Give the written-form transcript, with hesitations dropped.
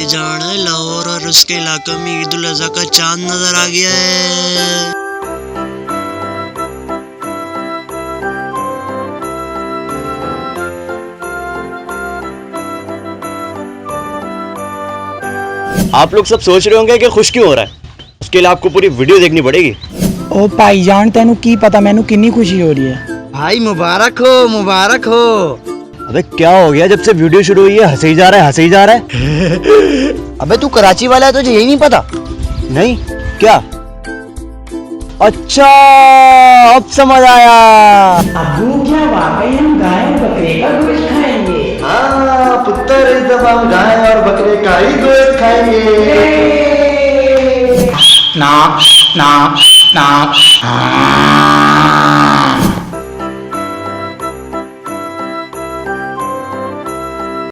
भाईजान, लाहौर और उसके इलाके में ईद उल अज़हा का चांद नजर आ गया है। आप लोग सब सोच रहे होंगे कि खुश क्यों हो रहा है, उसके लिए आपको पूरी वीडियो देखनी पड़ेगी। ओ भाईजान तेनू की पता मैनू कितनी खुशी हो रही है। भाई मुबारक हो, मुबारक हो। अबे क्या हो गया, जब से वीडियो शुरू हुई है हंसे ही जा रहा है, हंसे ही जा रहा है। अबे तू कराची वाला है, तुझे यही नहीं पता? नहीं क्या? अच्छा अब समझ आया। अबू क्या वाकई हम गाय और बकरे का गोश्त खाएंगे? हाँ पुत्र, इस दफा हम गाय और बकरे का ही गोश्त खाएंगे। ना ना ना